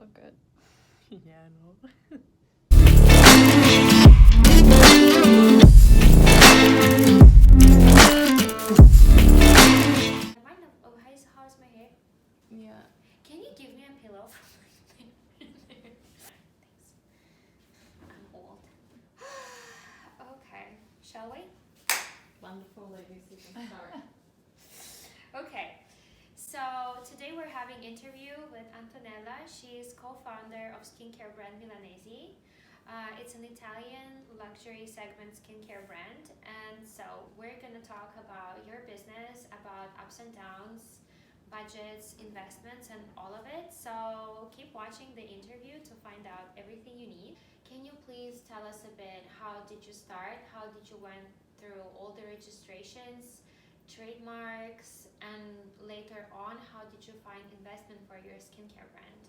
so good. Yeah, no. How's my hair? Yeah. Can you give me a pillow from my Thanks. I'm old. Okay, shall we? Wonderful, ladies. You can start. Okay, so today we're having an interview with Antonella. She is co-founder of skincare brand Milanesi. It's an Italian luxury segment skincare brand, and so we're gonna talk about your business, about ups and downs, budgets, investments, and all of it. So keep watching the interview to find out everything you need. Can you please tell us a bit, how did you start? How did you went through all the registrations, trademarks, and later on, how did you find investment for your skincare brand?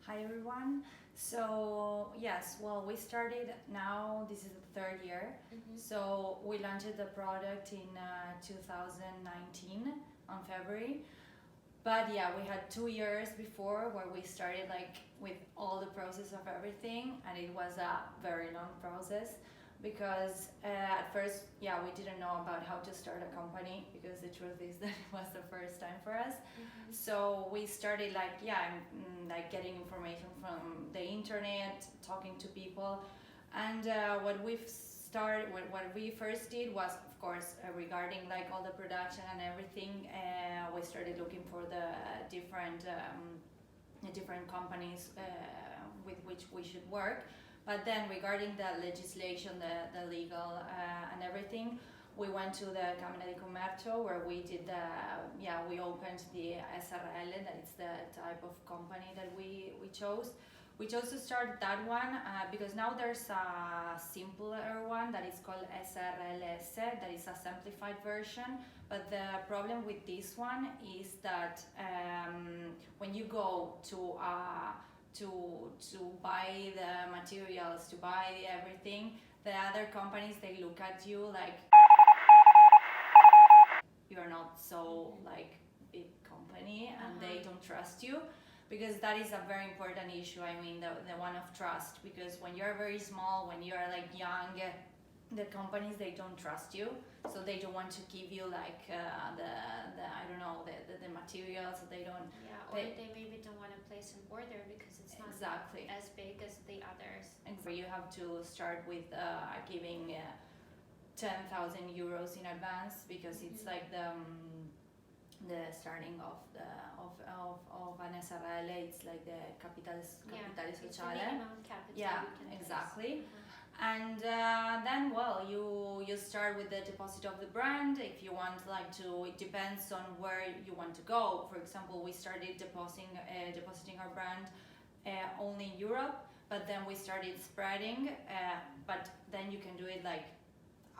Hi everyone. So yes, well, we started now, this is the third year. So we launched the product in 2019 on February. But yeah, we had 2 years before where we started like with all the process of everything, and it was a very long process because at first, yeah, we didn't know about how to start a company, because the truth is that it was the first time for us. So we started like, yeah, like getting information from the internet, talking to people, and what we first did was, of course, regarding like all the production and everything, we started looking for the different companies with which we should work. But then regarding the legislation, the legal and everything, we went to the Camera di Commercio, where we did we opened the SRL, that is the type of company that we chose. We chose to start that one because now there's a simpler one that is called SRLS, that is a simplified version. But the problem with this one is that when you go to buy the materials, to buy everything, the other companies, they look at you like you're not so like big company, and they don't trust you, because that is a very important issue. I mean, the one of trust, because when you're very small, when you're like young, the companies, they don't trust you, so they don't want to give you like the I don't know, the materials. They don't. Yeah, or they maybe don't want to place an order because it's not exactly as big as the others. Exactly. You have to start with giving 10,000 euros in advance, because it's like the starting of an SRL. It's like the capitale sociale. Minimum capital. Yeah, exactly. And then, well, you start with the deposit of the brand. If you want like to, it depends on where you want to go. For example, we started depositing our brand only in Europe, but then we started spreading. But then you can do it like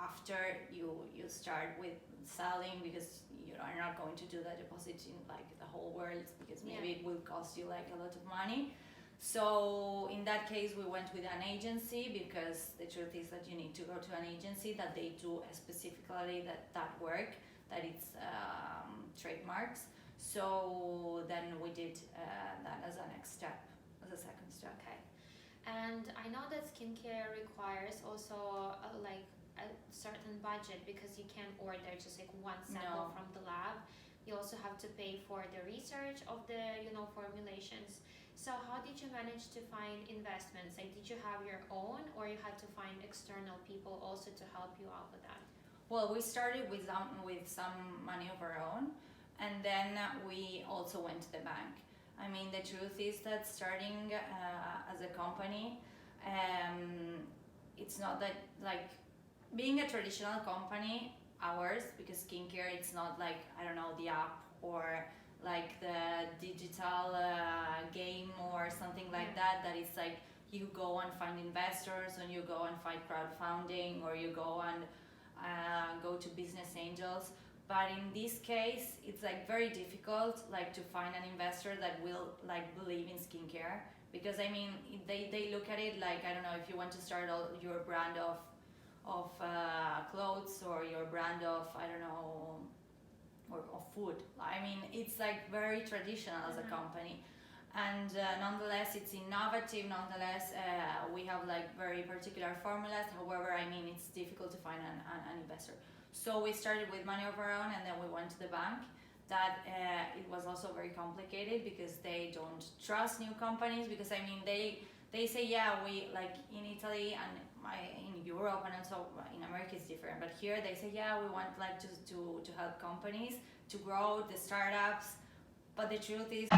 after you start with selling, because you are not going to do the deposit in like the whole world, because maybe it will cost you like a lot of money. So in that case, we went with an agency, because the truth is that you need to go to an agency that they do specifically that work, that it's trademarks. So then we did that as a next step, as a second step. Okay. And I know that skincare requires also like a certain budget, because you can't order just like one sample from the lab. You also have to pay for the research of the formulations. So how did you manage to find investments? Like, did you have your own, or you had to find external people also to help you out with that? Well, we started with some money of our own, and then we also went to the bank. I mean, the truth is that starting as a company, it's not that like being a traditional company, ours, because skincare, it's not like, I don't know, the app or like the digital game or something like that it's like you go and find investors, and you go and find crowdfunding, or you go and go to business angels. But in this case, it's like very difficult like to find an investor that will like believe in skincare, because I mean, they look at it like, I don't know, if you want to start your brand of clothes, or your brand of, I don't know, or of food. I mean, it's like very traditional as a company. and nonetheless it's innovative. Nonetheless, we have like very particular formulas. However, I mean, it's difficult to find an investor. So we started with money of our own, and then we went to the bank. That it was also very complicated because they don't trust new companies, because I mean they say, yeah, we like in Italy and in Europe and also in America it's different, but here they say, yeah, we want like to help companies to grow the startups, but the truth is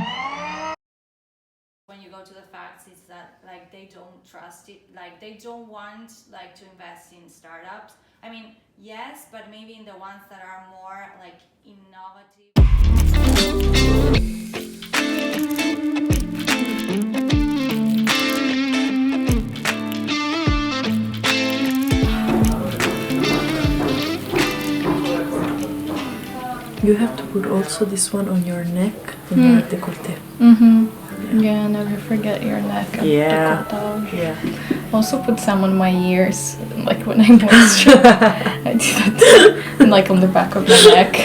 when you go to the facts, it's that like they don't trust it, like they don't want like to invest in startups. I mean, yes, but maybe in the ones that are more like innovative. You have to put also this one on your neck and your décolleté. Yeah, never forget your neck. And Yeah. décolletage. Yeah. Also put some on my ears, like when I moisturize. I do that and like on the back of my neck.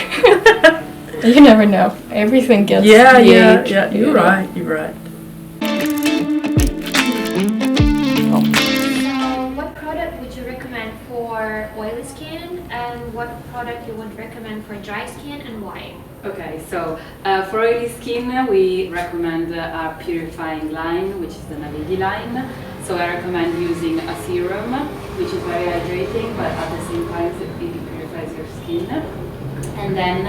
You never know. Everything gets Yeah, pH, yeah. you You're know. right. You're right. So, what product would you recommend for oily skin, and what product you would recommend for dry skin, and why? Okay, so for oily skin, we recommend a purifying line, which is the Navigli line. So I recommend using a serum, which is very hydrating, but at the same time it purifies your skin. And then,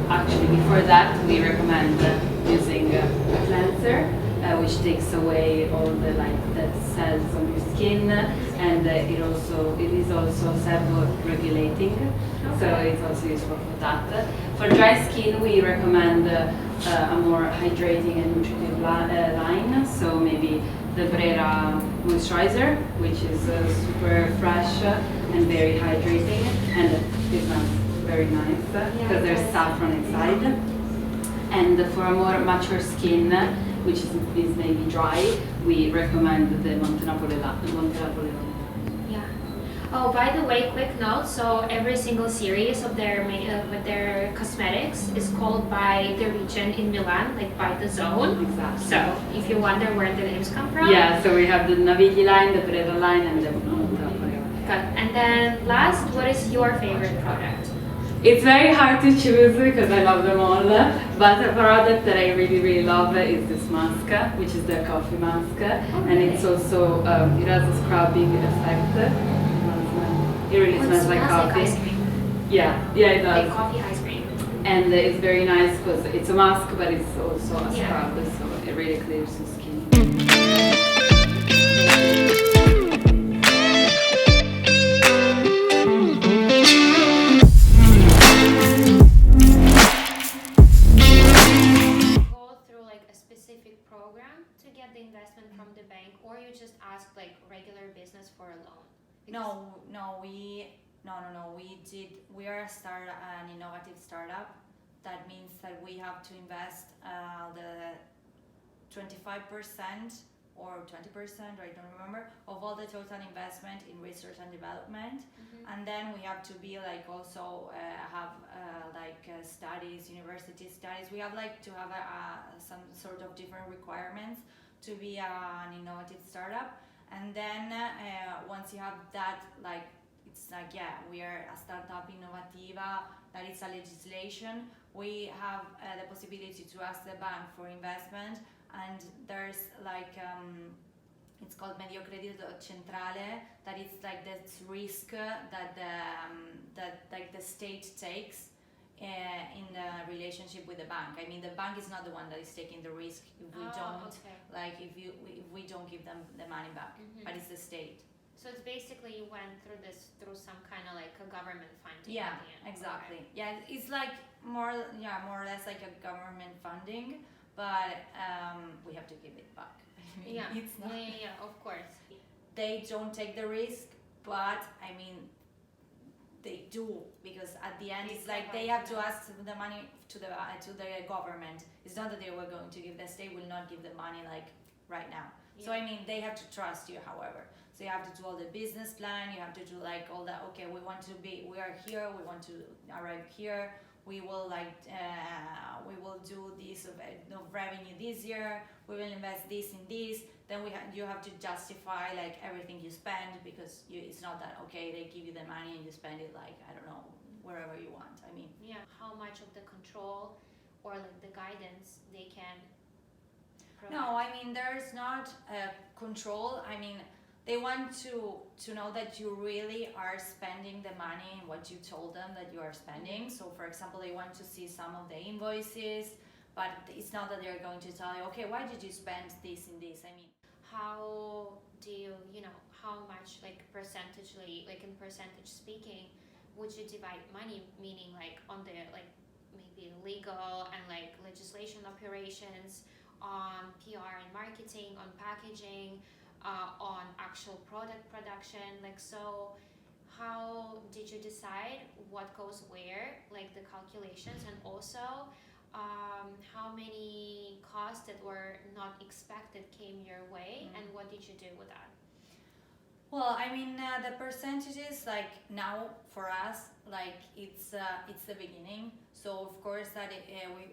actually before that, we recommend using a cleanser, which takes away all the dead cells on your skin, and it is also sebo-regulating, so it's also useful for that. For dry skin, we recommend a more hydrating and nutritive line, so maybe the BRERA moisturizer, which is super fresh and very hydrating, and it smells very nice because there's saffron inside. And for a more mature skin, which is maybe dry, we recommend the Monte Napoleone. Yeah. Oh, by the way, quick note. So every single series of their with their cosmetics is called by the region in Milan, like by the zone. Exactly. So if you wonder where the names come from. Yeah, so we have the Navigli line, the BRERA line, and the Monte Napoleone. Good. And then last, what is your favorite product? It's very hard to choose because I love them all, but a product that I really love is this mask, which is the coffee mask, and it's also, it has a scrubbing effect. It really smells like coffee. Like ice cream. Yeah, it does. Like coffee ice cream. And it's very nice because it's a mask, but it's also a Yeah. scrub, so it really clears the skin. Go through like a specific program to get the investment from the bank, or you just ask like regular business for a loan? We are an innovative startup. That means that we have to invest the 25% or 20%, I don't remember, of all the total investment in research and development. And then we have to be like also have studies, university studies. We have like to have some sort of different requirements to be an innovative startup. And then once you have that, like it's like, yeah, we are a startup innovativa, that is a legislation. We have the possibility to ask the bank for investment, and there's like it's called MEDIOCREDITO CENTRALE, that is like this risk that the state takes in the relationship with the bank. I mean, the bank is not the one that is taking the risk if we if we don't give them the money back, but it's the state. So it's basically you went through some kind of like a government funding. Yeah, at the end. exactly. Okay. Yeah, it's like more or less like a government funding, but we have to give it back. I mean, Yeah. it's not. Yeah, of course. They don't take the risk, but I mean, they do, because at the end it's like they have to ask the money to the government. It's not that they were going to give. The state will not give the money like right now. Yeah. So I mean, they have to trust you, however. So you have to do all the business plan, you have to do like all that, okay, we are here, we want to arrive here, we will we will do this of revenue this year, we will invest this in this, then you have to justify like everything you spend, because it's not that okay they give you the money and you spend it like, I don't know, wherever you want. I mean, Yeah, how much of the control or like the guidance they can provide? no, I mean there's not control. I mean, they want to know that you really are spending the money and what you told them that you are spending. So for example, they want to see some of the invoices, but it's not that they're going to tell you, okay, why did you spend this and this? I mean, How do you, how much like percentagely, like in percentage speaking, would you divide money, meaning like on the like maybe legal and like legislation operations, on PR and marketing, on packaging, on actual product production, like, so how did you decide what goes where, like the calculations, and also how many costs that were not expected came your way, and what did you do with that? well, I mean, the percentages, like now for us, like it's the beginning. So of course that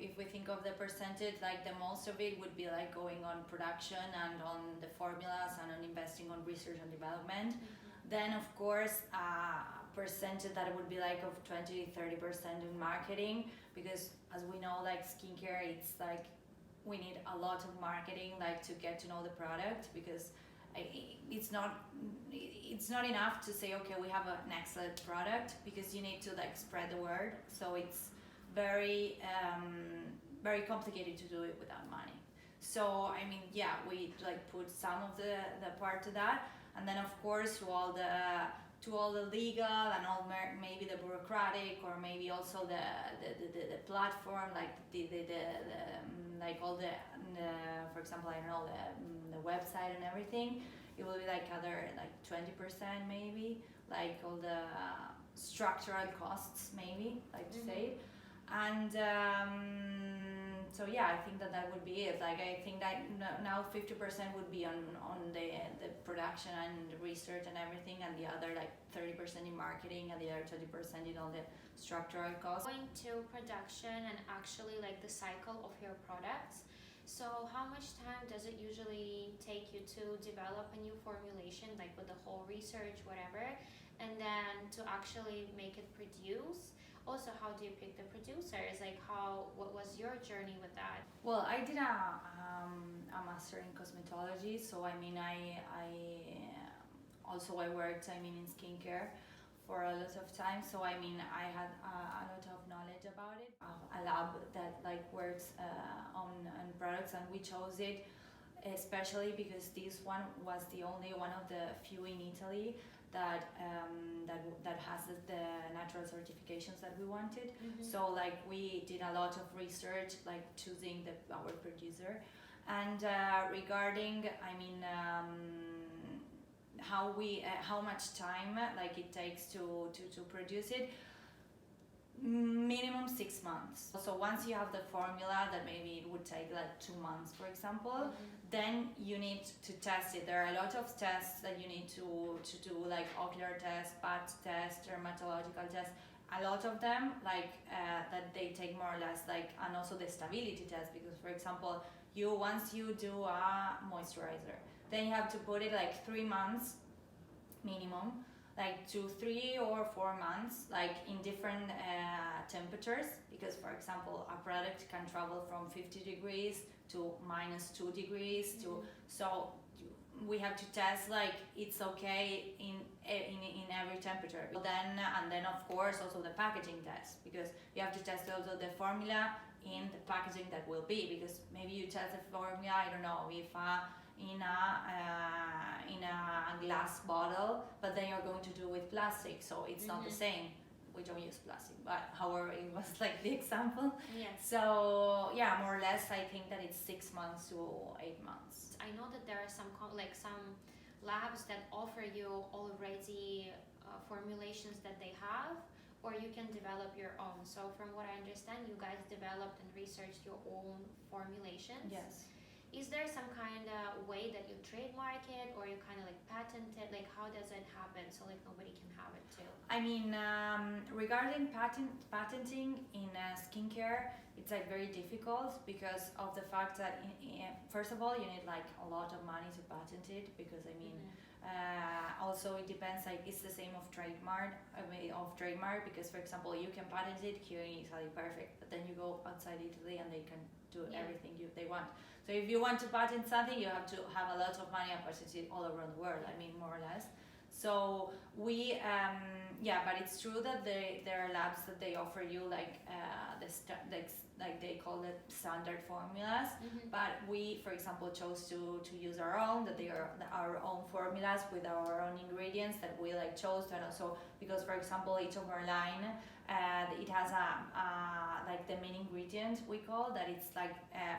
if we think of the percentage, like the most of it would be like going on production and on the formulas and on investing on research and development. Then of course percentage that would be like of 20-30% in marketing, because as we know, like skincare, it's like we need a lot of marketing, like to get to know the product, because it's not enough to say, okay, we have an excellent product, because you need to like spread the word. So it's very very complicated to do it without money. So I mean, yeah, we like put some of the part to that, and then of course to all the legal and all maybe the bureaucratic, or maybe also the platform, like the like all the for example, I don't know, the website and everything. It will be like other like 20% maybe, like all the structural costs maybe, like to say. And so yeah, I think that would be it. Like I think that now 50% would be on the production and research and everything, and the other like 30% in marketing, and the other 20% in all the structural costs. Going to production and actually like the cycle of your products. So how much time does it usually take you to develop a new formulation, like with the whole research, whatever, and then to actually make it produce? Also, how do you pick the producers? Like, what was your journey with that? Well, I did a master in cosmetology, so I mean, I worked, I mean, in skincare for a lot of time. So I mean, I had a lot of knowledge about it. A lab that like works on products, and we chose it especially because this one was the only one of the few in Italy that has the natural certifications that we wanted. So like we did a lot of research, like choosing our producer, and regarding, I mean, how much time like it takes to produce it. Minimum 6 months. So once you have the formula, that maybe it would take like 2 months, for example, then you need to test it. There are a lot of tests that you need to do, like ocular test, BAT test, dermatological test. A lot of them, like that they take more or less, like, and also the stability test, because for example, once you do a moisturizer, then you have to put it like 3 months minimum, like 2, 3 or 4 months, like in different temperatures, because for example, a product can travel from 50 degrees to -2 degrees to, so we have to test like it's okay in every temperature. And then of course also the packaging test, because you have to test also the formula in the packaging that will be, because maybe you test the formula, I don't know, if in a glass bottle, but then you're going to do with plastic, so it's not the same. We don't use plastic, but however, it was like the example. Yes. So yeah, more or less, I think that it's 6 months to 8 months. I know that there are some labs that offer you already formulations that they have, or you can develop your own. So from what I understand, you guys developed and researched your own formulations. Yes. is there some kind of way that you trademark it or you kind of like patent it? Like how does it happen so like nobody can have it too? I mean, regarding patenting in skincare, it's like very difficult because of the fact that first of all you need like a lot of money to patent it, because I mean also it depends, like it's the same of trademark. Because for example you can patent it here in Italy, perfect, but then you go outside Italy and they can do everything they want. So if you want to patent something, you have to have a lot of money and patent it all around the world. I mean, more or less. So we, but it's true that there are labs that they offer you like like they call it standard formulas. But we, for example, chose to use our own. That they are our own formulas with our own ingredients that we like chose. And also because, for example, each of our line, it has like the main ingredient we call that it's like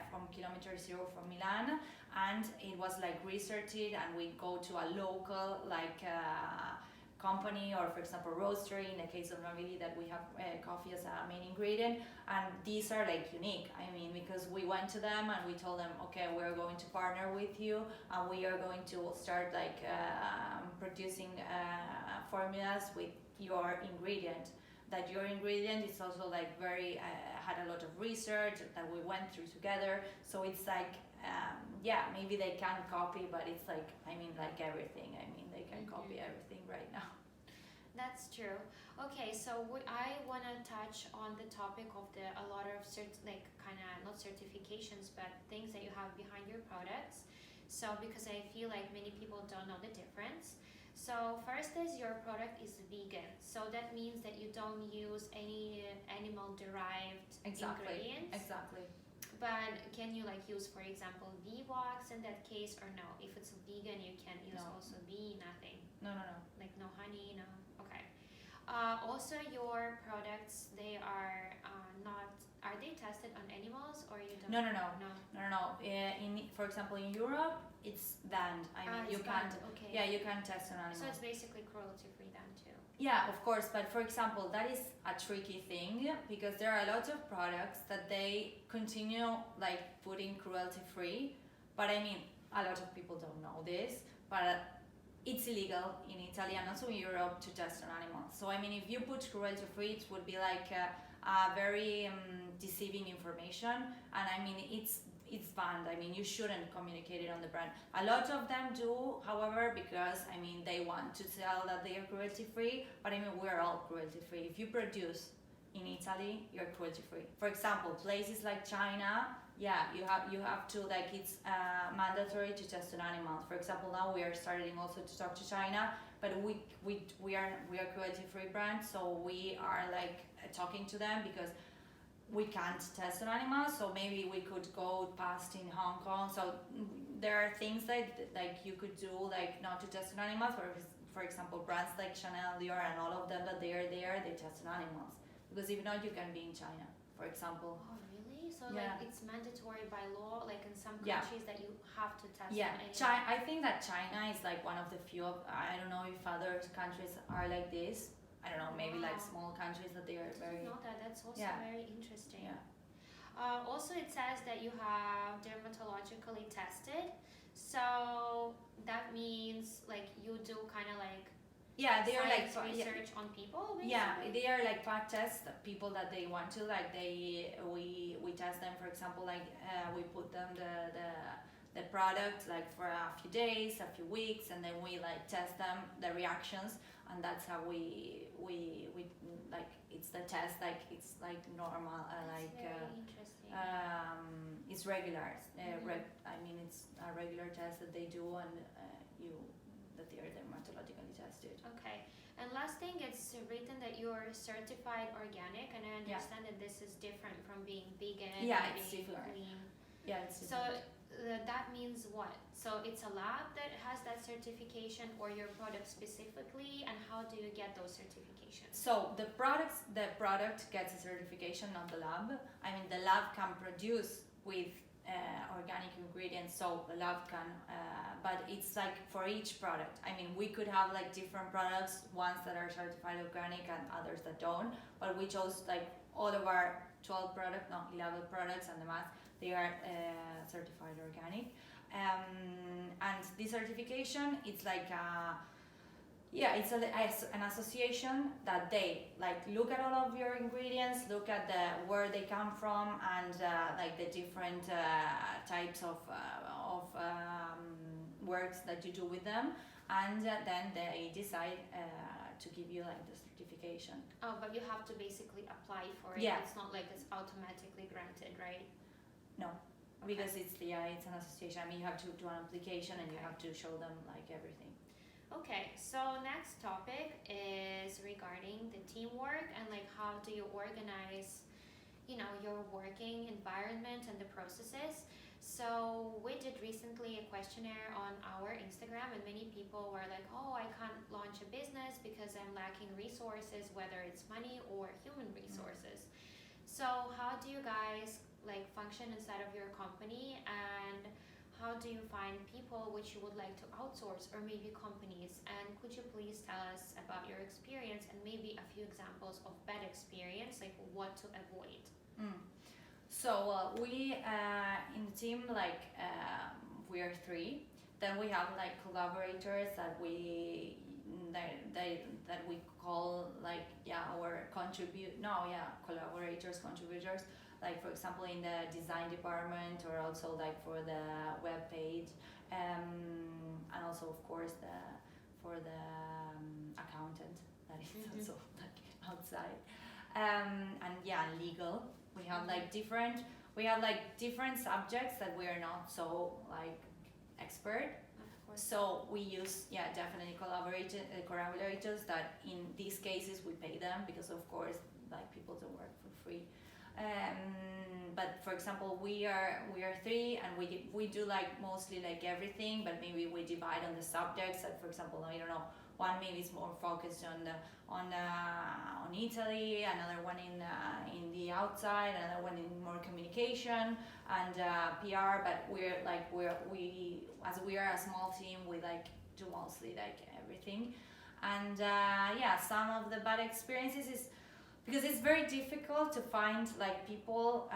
from kilometer zero from Milan, and it was like researched, and we go to a local like company, or for example roastery in the case of Navili that we have coffee as a main ingredient, and these are like unique. I mean, because we went to them and we told them, okay, we're going to partner with you and we are going to start like producing formulas with your ingredient. That your ingredient is also like very had a lot of research that we went through together. So it's like maybe they can't copy, but it's like, I mean, like everything. I mean, they can copy everything right now. That's true. Okay, so I want to touch on the topic of a lot of like kind of not certifications, but things that you have behind your products. So because I feel like many people don't know the difference. So first is your product is vegan. So that means that you don't use any animal derived ingredients. Exactly. But can you like use, for example, bee wax in that case, or no? If it's vegan, you can use also bee, nothing. No. Like no honey, no. Okay. Also, your products, they are not. Are they tested on animals, or you don't? No. For example, in Europe, it's banned. I mean, you can't. Okay. Yeah, you can't test on animals. So it's basically cruelty-free then too. Yeah, of course, but for example, that is a tricky thing because there are a lot of products that they continue like putting cruelty-free, but I mean, a lot of people don't know this, but it's illegal in Italy and also in Europe to test on animals. So I mean, if you put cruelty-free, it would be like a very deceiving information, and I mean, it's banned. I mean, you shouldn't communicate it on the brand. A lot of them do, however, because I mean they want to tell that they are cruelty free, but I mean we're all cruelty free. If you produce in Italy, you're cruelty free. For example, places like China, you have to, like, it's mandatory to test on animals. For example, now we are starting also to talk to China, but we are cruelty free brand, so we are like talking to them because we can't test on animals, so maybe we could go past in Hong Kong. So there are things that like you could do, like not to test on animals. For example, brands like Chanel, Dior, and all of them that they are there, they test on animals. Because if not, you can be in China, for example. Oh, really? So like it's mandatory by law, like in some countries that you have to test on animals? I think that China is like one of the few. I don't know if other countries are like this. I don't know, maybe like small countries that they are very... No, that's also very interesting. Yeah. Also, it says that you have dermatologically tested. So that means like you do kind of like they are like research on people, basically? Yeah, they are like fact test people that they want to, like we test them. For example, like we put them the product like for a few days, a few weeks, and then we like test them, the reactions, and that's how we like, it's the test, like it's like normal, like interesting. It's regular. I mean, it's a regular test that they do, and that they are dermatologically tested. Okay. And last thing, it's written that you're certified organic, and I understand that this is different from being vegan. Yeah, and it's being different. clean. Yeah, it's So different. that means what? So it's a lab that has that certification, or your product specifically, and how do you get those certifications? So the product gets a certification, not the lab. I mean, the lab can produce with organic ingredients, so the lab can, but it's like for each product. I mean, we could have like different products, ones that are certified organic and others that don't, but we chose like all of our 11 products and the mask, they are certified organic. And this certification, it's like it's an association that they like look at all of your ingredients, look at where they come from, and like the different types of works that you do with them, and then they decide to give you like the certification. Oh, but you have to basically apply for it. Yeah. It's not like it's automatically granted, right? No, Okay. because it's an association. I mean, you have to do an application and you have to show them like everything. Okay, so next topic is regarding the teamwork and like how do you organize, your working environment and the processes. So we did recently a questionnaire on our Instagram, and many people were like, oh, I can't launch a business because I'm lacking resources, whether it's money or human resources. So how do you guys like function inside of your company, and how do you find people which you would like to outsource, or maybe companies? And could you please tell us about your experience and maybe a few examples of bad experience, like what to avoid? So we in the team, like we are 3. Then we have like collaborators that we call like our collaborators, contributors. Like for example in the design department, or also like for the web page, and also of course for the accountant that is also like outside, and legal. We have like different subjects that we are not so like expert. Of course. So we use definitely collaborators that in these cases we pay them, because of course like people don't work for free. But for example we are 3, and we do like mostly like everything, but maybe we divide on the subjects. That for example, I don't know, one maybe is more focused on Italy, another one in the outside, another one in more communication and PR. But we as we are a small team, we like do mostly like everything. And some of the bad experiences is because it's very difficult to find like people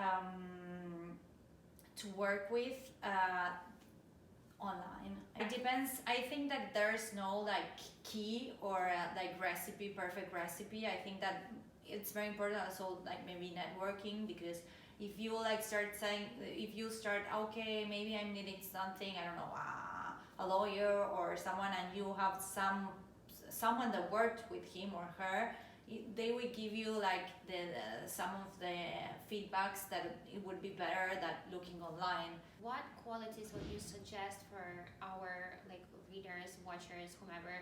to work with online. It depends. I think that there's no like key or like perfect recipe. I think that it's very important also like maybe networking, because if you like start okay, maybe I'm needing something, I don't know, a lawyer or someone, and you have someone that worked with him or her, they will give you like some of the feedbacks that it would be better than looking online. What qualities would you suggest for our like readers, watchers, whomever,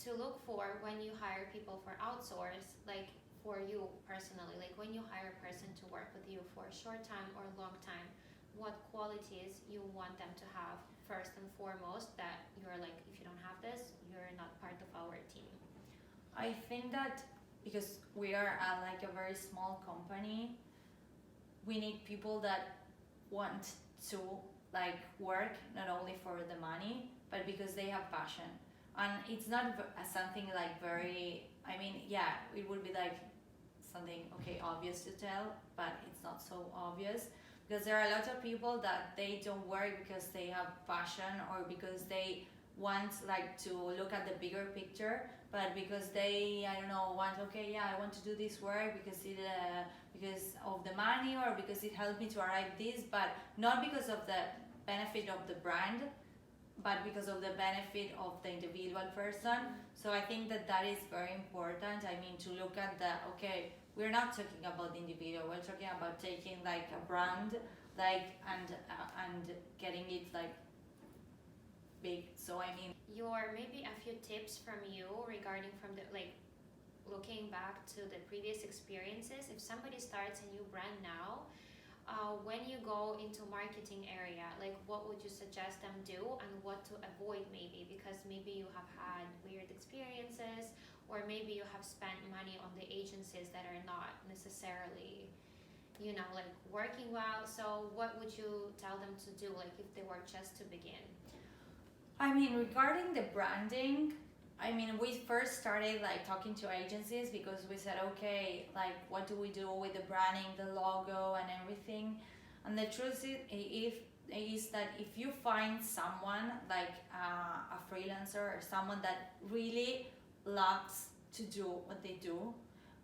to look for when you hire people for outsource, like for you personally, like when you hire a person to work with you for a short time or a long time, what qualities you want them to have first and foremost, that you're like, if you don't have this, you're not part of our team? I think that because we are like a very small company, we need people that want to like work not only for the money, but because they have passion. And it's not something like very, I mean, it would be like something obvious to tell, but it's not so obvious, because there are a lot of people that they don't work because they have passion, or because they want like to look at the bigger picture, but because they, I don't know, I want to do this work because of the money, or because it helped me to arrive this, but not because of the benefit of the brand, but because of the benefit of the individual person. So I think that is very important. I mean, to look at we're not talking about the individual, we're talking about taking like a brand, like and getting it like big. So I mean, Maybe a few tips from you regarding from the like looking back to the previous experiences. If somebody starts a new brand now, when you go into marketing area, like what would you suggest them do, and what to avoid maybe, because maybe you have had weird experiences, or maybe you have spent money on the agencies that are not necessarily like working well. So what would you tell them to do, like if they were just to begin? I mean, regarding the branding, I mean, we first started like talking to agencies, because we said, like what do we do with the branding, the logo and everything. And the truth is, if is that if you find someone like a freelancer or someone that really loves to do what they do,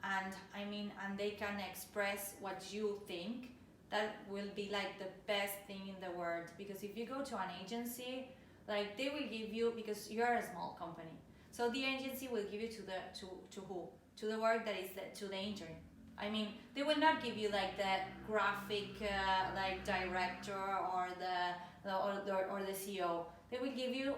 and and they can express what you think, that will be like the best thing in the world. Because if you go to an agency, like they will give you, because you're a small company, so the agency will give you to who? To the work that is to the intern. They will not give you like the graphic like director or the CEO. They will give you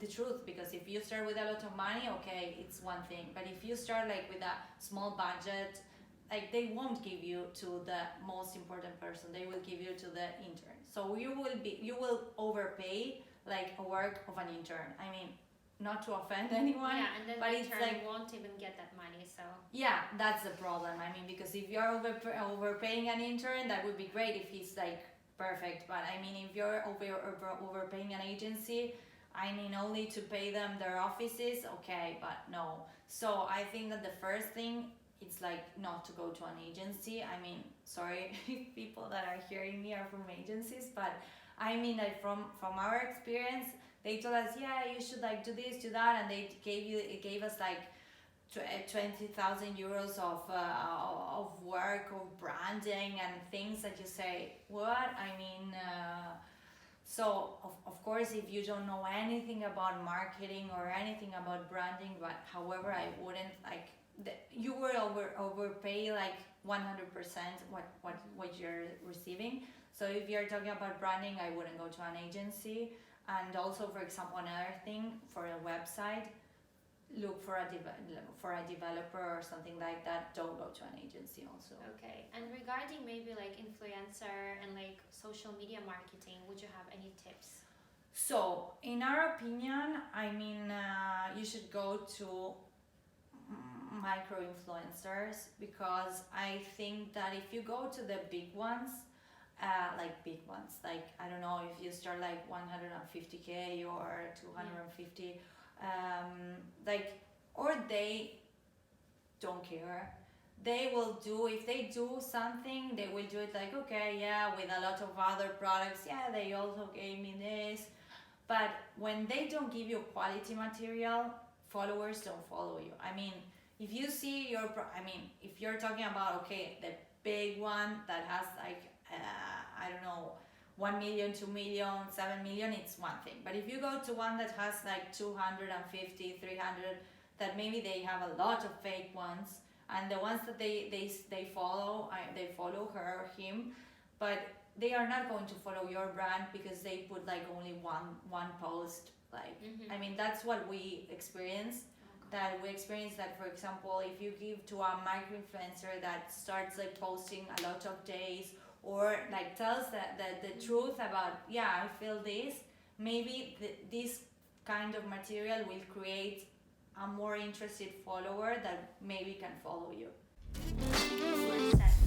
the truth, because if you start with a lot of money, okay, it's one thing. But if you start like with a small budget, like they won't give you to the most important person. They will give you to the intern. So you will overpay like a work of an intern. Not to offend anyone, Yeah, and then but the it's intern like, won't even get that money, so... yeah, that's the problem. Because if you're overpaying an intern, that would be great if he's like perfect. But if you're overpaying an agency, only to pay them their offices, okay, but no. So I think that the first thing, it's like not to go to an agency. Sorry if people that are hearing me are from agencies, but like from our experience, they told us, yeah, you should like do this, do that, and they gave us like 20,000 euros of work, of branding and things that you say, what? So of course, if you don't know anything about marketing or anything about branding, but however, I wouldn't like you will overpay like 100% what you're receiving. So if you're talking about branding, I wouldn't go to an agency. And also, for example, another thing, for a website, look for a developer or something like that. Don't go to an agency also. Okay, and regarding maybe like influencer and like social media marketing, would you have any tips? So, in our opinion, you should go to micro influencers, because I think that if you go to the big ones, like I don't know, if you start like 150k or 250, or they don't care. They will do, if they do something, they will do it like, okay, yeah, with a lot of other products, yeah, they also gave me this. But when they don't give you quality material, followers don't follow you. If you see if you're talking about, okay, the big one that has like, I don't know, 1 million, 2 million, 7 million, it's one thing. But if you go to one that has like 250, 300, that maybe they have a lot of fake ones, and the ones that they follow, they follow her or him, but they are not going to follow your brand because they put like only one post. Like, that's what we experience. That we experience that, for example, if you give to a micro influencer that starts like posting a lot of days, or like tells the truth about, yeah, I feel this, maybe this kind of material will create a more interested follower that maybe can follow you. Well said.